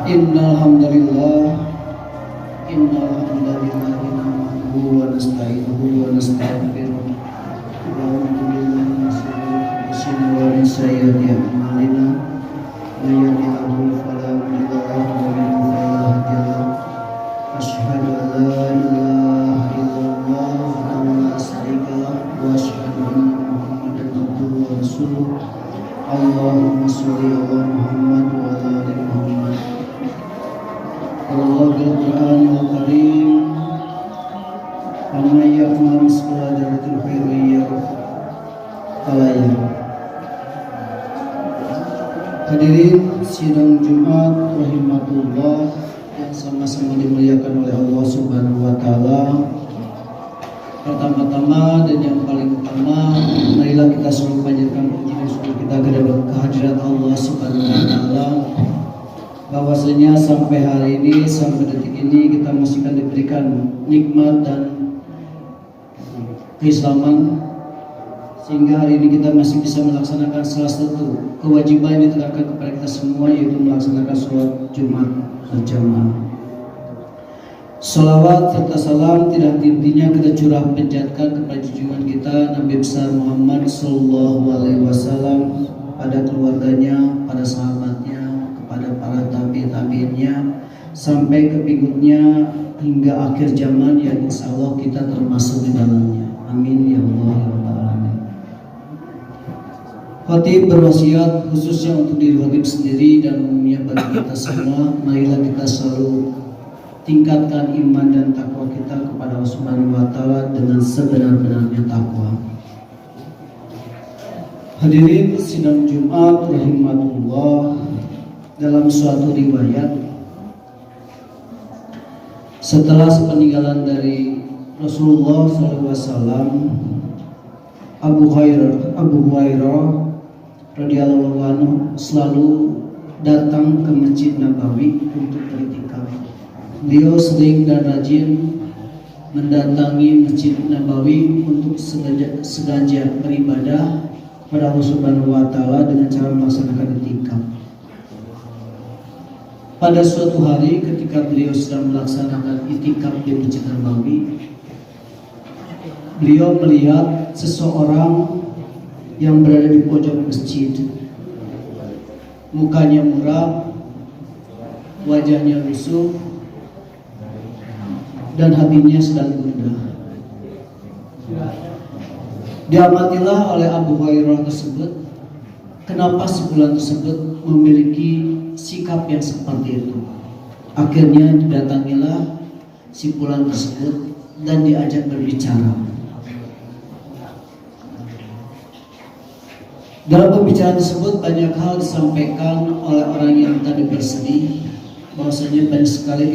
Innal hamdalillah nahmaduhu wa nasta'inuhu wa nastaghfiruh wa na'udzu billahi min shururi anfusina wa min sayyiati a'malina may yahdihillahu fala mudilla lahu wa man yudlil fala hadiya lahu asyhadu an la ilaha illallah wahdahu la syarika lahu wa asyhadu anna muhammadan abduhu wa rasuluh. Allahumma sholli ala Muhammad wa ala ali Muhammad. Allah Al-Quran Al-Karim Amma ya'mal misqala dzarratin khairan yarah. Hadirin sidang Jumat rahimatullah yang sama-sama dimuliakan oleh Allah Subhanahu wa taala. Pertama-tama dan yang paling utama, marilah kita selalu panjatkan puji dan syukur kita kehadirat Allah Subhanahu wa taala, bahwasanya sampai hari ini, sampai detik ini kita masih akan diberikan nikmat dan keislaman, sehingga hari ini kita masih bisa melaksanakan salah satu kewajiban yang diterapkan kepada kita semua, yaitu melaksanakan sholat Jumat berjamaah. Salawat serta salam tidak henti-hentinya kita curah panjatkan kepada junjungan kita Nabi besar Muhammad Sallallahu Alaihi Wasallam, pada keluarganya, pada sahabatnya, kepada para tabi'innya, sampai ke pengikutnya hingga akhir zaman yang insya Allah kita termasuk di dalamnya. Amin ya Allah ya Rabbal Alamin. Khatib berwasiat khususnya untuk diri khatib sendiri dan umumnya bagi kita semua, marilah kita selalu tingkatkan iman dan takwa kita kepada Allah Subhanahu wa taala dengan sebenar-benarnya takwa. Hadirin sidang Jumat rahimatullah, dalam suatu riwayat setelah sepeninggalan dari Rasulullah SAW, Abu Hurairah radhiyallahu anhu selalu datang ke Masjid Nabawi untuk beriktikaf. Beliau sering dan rajin mendatangi Masjid Nabawi untuk sengaja beribadah kepada Allah Subhanahu wa taala dengan cara melaksanakan iktikaf. Pada suatu hari ketika beliau sedang melaksanakan iktikaf di Masjid Nabawi, beliau melihat seseorang yang berada di pojok masjid. Mukanya muram, wajahnya lusuh, dan hatinya sedang gundah. Diamatilah oleh Abu Hurairah tersebut, kenapa si fulan tersebut memiliki sikap yang seperti itu. Akhirnya didatangilah si fulan tersebut dan diajak berbicara. Dalam pembicaraan tersebut banyak hal disampaikan oleh orang yang tadi bersedih, bahwasanya banyak sekali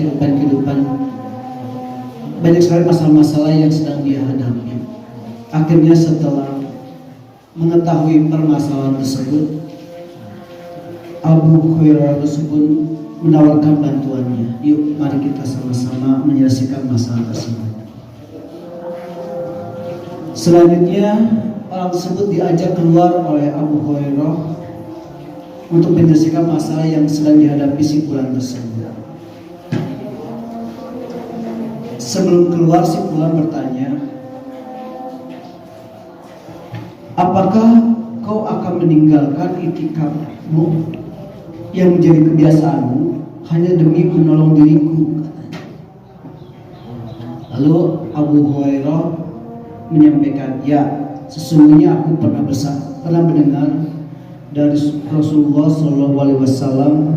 masalah-masalah yang sedang dia hadapi. Akhirnya setelah mengetahui permasalahan tersebut, Abu Hurairah tersebut menawarkan bantuannya. Yuk, mari kita sama-sama menyelesaikan masalah tersebut. Selanjutnya orang tersebut diajak keluar oleh Abu Hurairah untuk menyelesaikan masalah yang sedang dihadapi si fulan tersebut. Sebelum keluar, si fulan bertanya, apakah kau akan meninggalkan iktikafmu yang menjadi kebiasaanmu hanya demi menolong diriku? Lalu Abu Hurairah menyampaikan, ya, sesungguhnya aku pernah mendengar dari Rasulullah SAW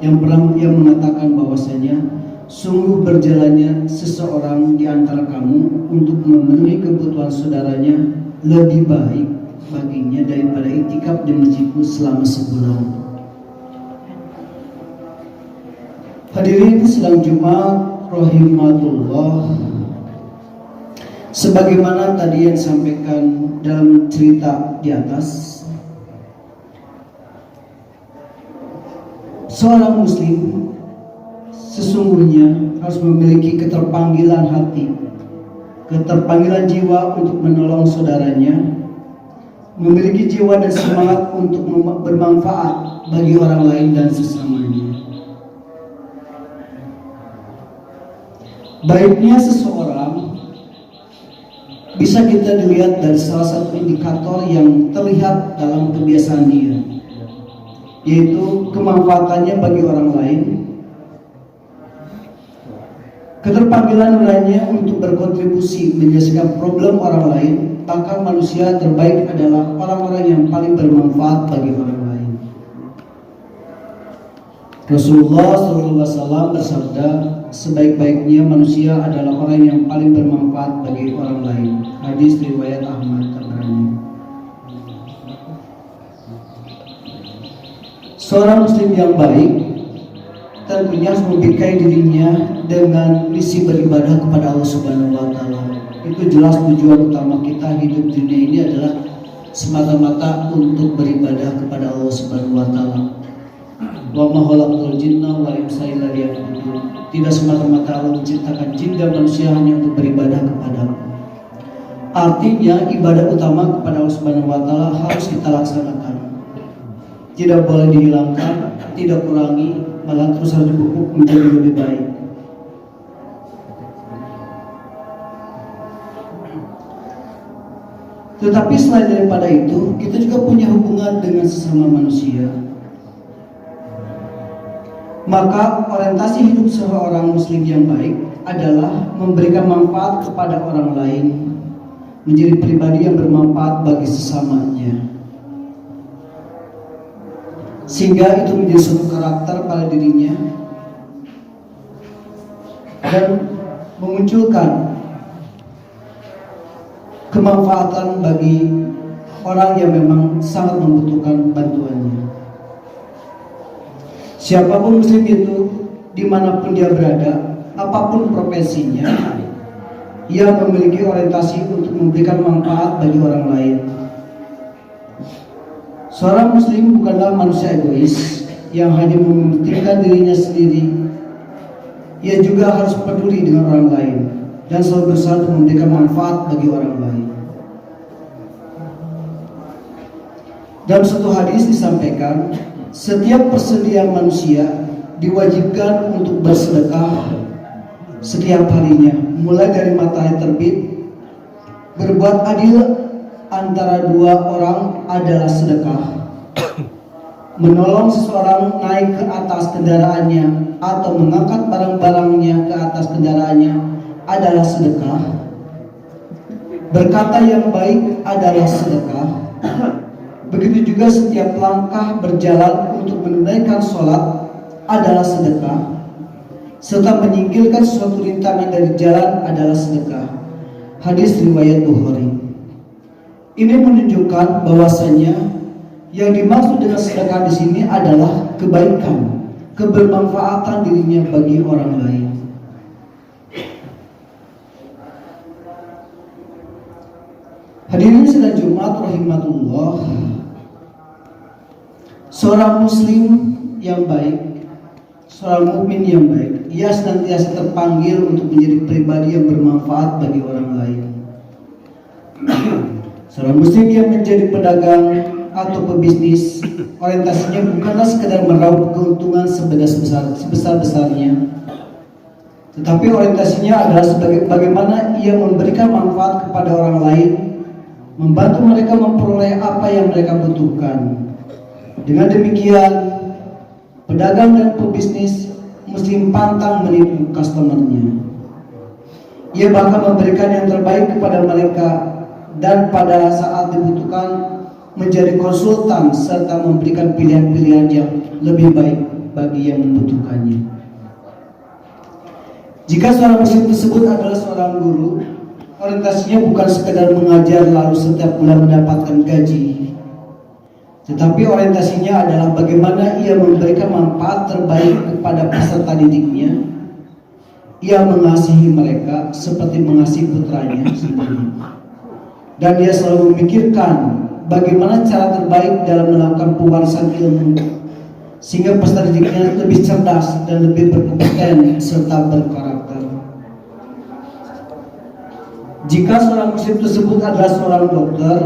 yang mengatakan bahwasanya sungguh berjalannya seseorang di antara kamu untuk memenuhi kebutuhan saudaranya lebih baik baginya daripada iktikaf di masjidku selama sebulan. Hadirin sidang Jumat rahimatullah, sebagaimana tadi yang disampaikan dalam cerita di atas, seorang muslim sesungguhnya harus memiliki keterpanggilan hati, keterpanggilan jiwa untuk menolong saudaranya, memiliki jiwa dan semangat untuk bermanfaat bagi orang lain dan sesamanya. Baiknya seseorang bisa kita dilihat dari salah satu indikator yang terlihat dalam kebiasaan dia, yaitu kemanfaatannya bagi orang lain, keterpanggilan lainnya untuk berkontribusi menyelesaikan problem orang lain. Bahkan manusia terbaik adalah orang-orang yang paling bermanfaat bagi orang lain. Rasulullah SAW bersabda, sebaik-baiknya manusia adalah orang yang paling bermanfaat bagi orang lain. Hadis riwayat Ahmad Tabrani. Seorang muslim yang baik tentunya harus membikai dirinya dengan misi beribadah kepada Allah Subhanahu wa taala. Itu jelas tujuan utama kita hidup di dunia ini adalah semata-mata untuk beribadah kepada Allah Subhanahu wa taala. Wa ma khalaqtul jinna wal insa illa liya'budun. Tidak semata-mata Allah menciptakan jin dan manusia hanya untuk beribadah kepada-Nya. Artinya ibadah utama kepada Allah Subhanahu wa taala harus kita laksanakan. Tidak boleh dihilangkan, tidak kurangi, malah terus harus dipupuk menjadi lebih baik. Tetapi selain daripada itu, kita juga punya hubungan dengan sesama manusia. Maka orientasi hidup seorang muslim yang baik adalah memberikan manfaat kepada orang lain, menjadi pribadi yang bermanfaat bagi sesamanya, sehingga itu menjadi suatu karakter pada dirinya dan memunculkan kemanfaatan bagi orang yang memang sangat membutuhkan bantuannya. Siapapun muslim itu, dimanapun dia berada, apapun profesinya, ia memiliki orientasi untuk memberikan manfaat bagi orang lain. Seorang muslim bukanlah manusia egois yang hanya mementingkan dirinya sendiri. Ia juga harus peduli dengan orang lain dan selalu berusaha untuk memberikan manfaat bagi orang lain. Dalam satu hadis disampaikan, setiap persediaan manusia diwajibkan untuk bersedekah setiap harinya, mulai dari matahari terbit. Berbuat adil antara dua orang adalah sedekah. Menolong seseorang naik ke atas kendaraannya atau mengangkat barang-barangnya ke atas kendaraannya adalah sedekah. Berkata yang baik adalah sedekah. Begitu juga setiap langkah berjalan untuk menunaikan sholat adalah sedekah, serta menyingkirkan suatu rintangan dari jalan adalah sedekah. Hadis riwayat Bukhari. Ini menunjukkan bahwasanya yang dimaksud dengan sedekah di sini adalah kebaikan, kebermanfaatan dirinya bagi orang lain. Hadirin sidang Jumat rahimatullah. Seorang muslim yang baik, seorang mukmin yang baik, ia senantiasa terpanggil untuk menjadi pribadi yang bermanfaat bagi orang lain. Seorang muslim yang menjadi pedagang atau pebisnis, orientasinya bukanlah sekedar meraup keuntungan sebesar-besarnya, tetapi orientasinya adalah sebagai bagaimana ia memberikan manfaat kepada orang lain, membantu mereka memperoleh apa yang mereka butuhkan. Dengan demikian, pedagang dan pebisnis muslim pantang menipu customernya. Ia bahkan memberikan yang terbaik kepada mereka dan pada saat dibutuhkan menjadi konsultan serta memberikan pilihan-pilihan yang lebih baik bagi yang membutuhkannya. Jika seorang muslim tersebut adalah seorang guru, orientasinya bukan sekedar mengajar lalu setiap bulan mendapatkan gaji, tetapi orientasinya adalah bagaimana ia memberikan manfaat terbaik kepada peserta didiknya. Ia mengasihi mereka seperti mengasihi putranya sendiri, dan dia selalu memikirkan bagaimana cara terbaik dalam melakukan pewarisan ilmu, sehingga peserta didiknya lebih cerdas dan lebih berkompeten serta berkarakter. Jika seorang muslim tersebut adalah seorang dokter,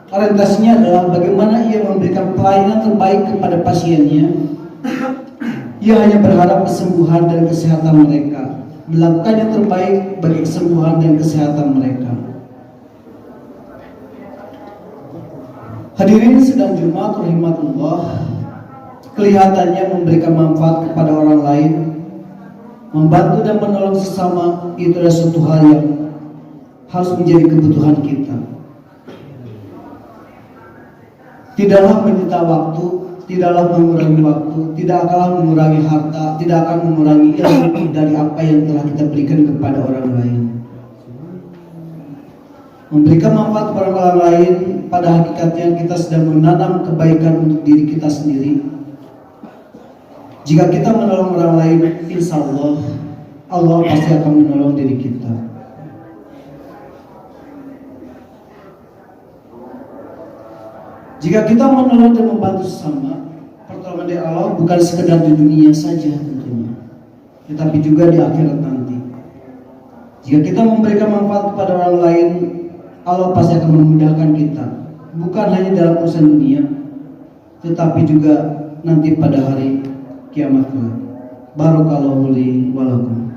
orientasinya adalah bagaimana ia memberikan pelayanan terbaik kepada pasiennya. Ia hanya berharap kesembuhan dan kesehatan mereka, melakukan yang terbaik bagi kesembuhan dan kesehatan mereka. Hadirin sedang Jumat rahimakumullah, kelihatannya memberikan manfaat kepada orang lain, membantu dan menolong sesama, itu adalah suatu hal yang harus menjadi kebutuhan kita. Tidaklah menyita waktu, tidaklah mengurangi waktu, tidak akanlah mengurangi harta, tidak akan mengurangi ilmu dari apa yang telah kita berikan kepada orang lain. Memberikan manfaat kepada orang lain, pada hakikatnya kita sedang menanam kebaikan untuk diri kita sendiri. Jika kita menolong orang lain, insya Allah pasti akan menolong diri kita. Jika kita menolong dan membantu sesama, pertolongan dari Allah bukan sekedar di dunia saja tentunya, tetapi juga di akhirat nanti. Jika kita memberikan manfaat kepada orang lain, Allah pasti akan memudahkan kita, bukan hanya dalam urusan dunia, tetapi juga nanti pada hari kiamat kelak. Barakallahu li wa lakum.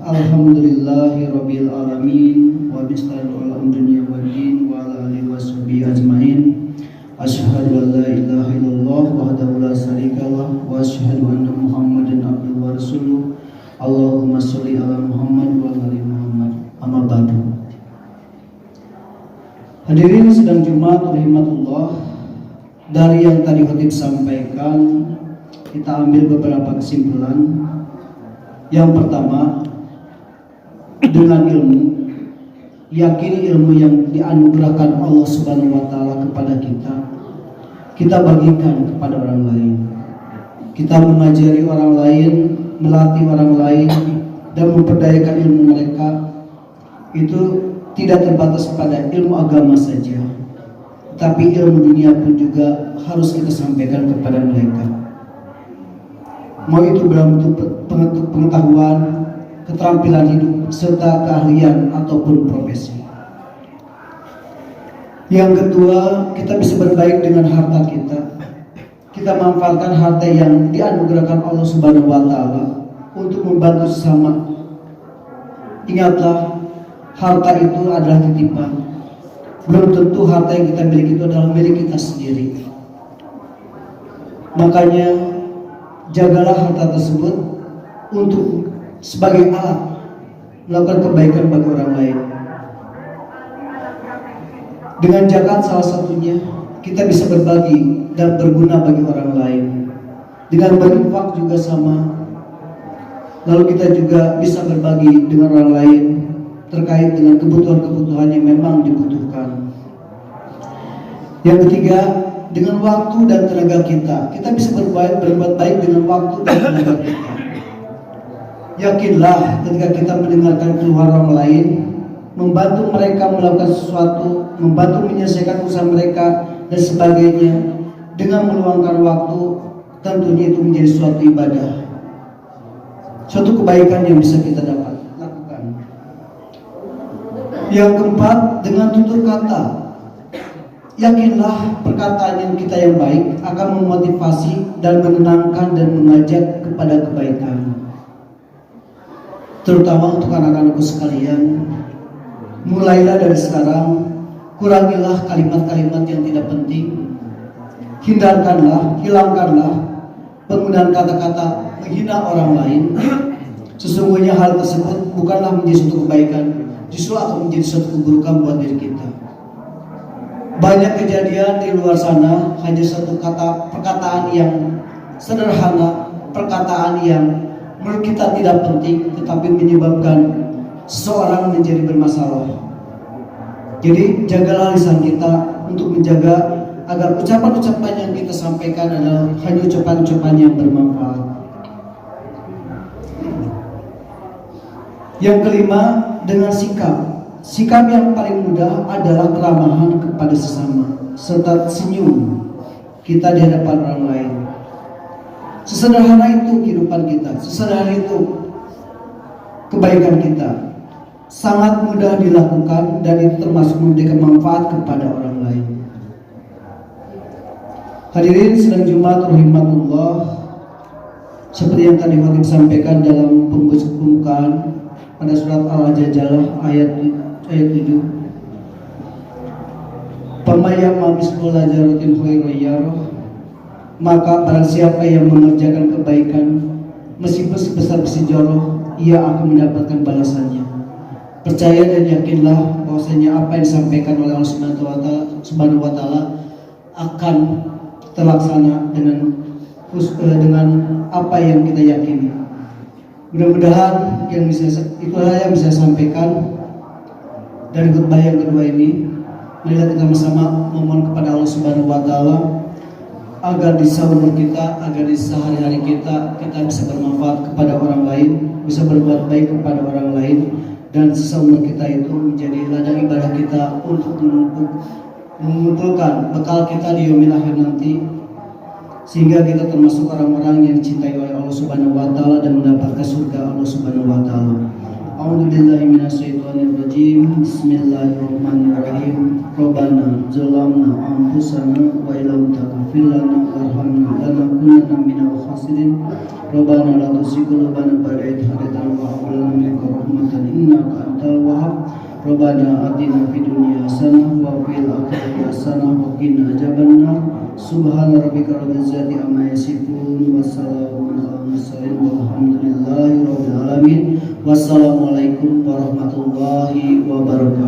Alhamdulillahi rabbil alamin, wa bismillahir rahmanir rahim, wa ala alihi washabihi ajmain. Asyhadu an la ilaha illallah wahdahu la syarikalah, wa asyhadu anna Muhammadan abduhu wa rasuluh. Allahumma sholli ala Muhammad wa ala ali Muhammad. Amma ba'du. Hadirin sedang Jumat rahimatullah, dari yang tadi khatib sampaikan kita ambil beberapa kesimpulan. Yang pertama, dengan ilmu, yakini ilmu yang dianugerahkan Allah Subhanahu wa taala kepada kita bagikan kepada orang lain. Kita mengajari orang lain, melatih orang lain, dan memperdayakan ilmu mereka. Itu tidak terbatas pada ilmu agama saja, tapi ilmu dunia pun juga harus kita sampaikan kepada mereka. Mau itu dalam bentuk pengetahuan, keterampilan hidup, serta keahlian ataupun profesi. Yang kedua, kita bisa berbaik dengan harta kita. Kita manfaatkan harta yang dianugerahkan Allah Subhanahu wa taala untuk membantu sesama. Ingatlah, harta itu adalah titipan. Belum tentu harta yang kita miliki itu adalah milik kita sendiri. Makanya jagalah harta tersebut untuk sebagai alat melakukan kebaikan bagi orang lain. Dengan zakat salah satunya kita bisa berbagi dan berguna bagi orang lain. Dengan berinfak juga sama. Lalu kita juga bisa berbagi dengan orang lain terkait dengan kebutuhan-kebutuhan yang memang dibutuhkan. Yang ketiga, dengan waktu dan tenaga kita bisa berbuat baik dengan waktu dan tenaga kita. Yakinlah ketika kita mendengarkan keluhan orang lain, membantu mereka melakukan sesuatu, membantu menyelesaikan urusan mereka dan sebagainya, dengan meluangkan waktu, tentunya itu menjadi suatu ibadah, suatu kebaikan yang bisa kita lakukan. Yang keempat, dengan tutur kata. Yakinlah perkataan yang kita yang baik akan memotivasi dan menenangkan dan mengajak kepada kebaikan. Terutama untuk anak-anakku sekalian, mulailah dari sekarang, kurangilah kalimat-kalimat yang tidak penting. Hindarkanlah, hilangkanlah penggunaan kata-kata menghina orang lain. Sesungguhnya hal tersebut bukanlah menjadi suatu kebaikan, justru akan menjadi suatu keburukan buat diri kita. Banyak kejadian di luar sana hanya satu perkataan yang sederhana, perkataan yang menurut kita tidak penting, tetapi menyebabkan seseorang menjadi bermasalah. Jadi jagalah lisan kita untuk menjaga agar ucapan-ucapan yang kita sampaikan adalah hanya ucapan-ucapan yang bermanfaat. Yang kelima, dengan sikap. Sikap yang paling mudah adalah keramahan kepada sesama serta senyum kita di hadapan orang lain. Sesederhana itu kehidupan kita, sesederhana itu kebaikan kita. sangat mudah dilakukan dan itu termasuk memberikan manfaat kepada orang lain. Hadirin sidang Jumat rahimakumullah, seperti yang tadi Khatib sampaikan dalam pembukaan pada surat Al-Jajalah ayat 7, "Pamayam mislu lajaratin khairu yarah," maka barang siapa yang mengerjakan kebaikan meskipun sebesar besi joroh, ia akan mendapatkan balasannya. Percaya dan yakinlah bahwasanya apa yang disampaikan oleh Allah Subhanahu wa taala akan terlaksana dengan apa yang kita yakini. Mudah-mudahan itulah yang bisa saya sampaikan dari khutbah yang kedua ini. Marilah kita bersama memohon kepada Allah Subhanahu wa taala agar di umur kita, agar di sehari-hari kita bisa bermanfaat kepada orang lain, bisa berbuat baik kepada orang lain, dan sisa umur kita itu menjadi ladang ibadah kita untuk mengumpulkan bekal kita di yaumil akhir nanti, sehingga kita termasuk orang-orang yang dicintai oleh Allah Subhanahu wa taala dan mendapatkan surga Allah Subhanahu wa taala. A'udzubillahi minasyaitonirrajim. Bismillahirrahmanirrahim. Rabbana zalamna anfusana wa illam taghfir lana warhamna lanakunanna minal khasirin. Rabbana la tuzigh qulubana ba'da idh hadaytana wa hab lana min ladunka rahmatan innaka antal wahhab. Rabbana atina fid dunya hasanah wa fil akhirati hasanah wa qina adzabannar. Subhana rabbika rabbil izzati amma yasifun wa salamun alal mursalin walhamdulillahi rabbil alamin. Wassalamualaikum warahmatullahi wabarakatuh.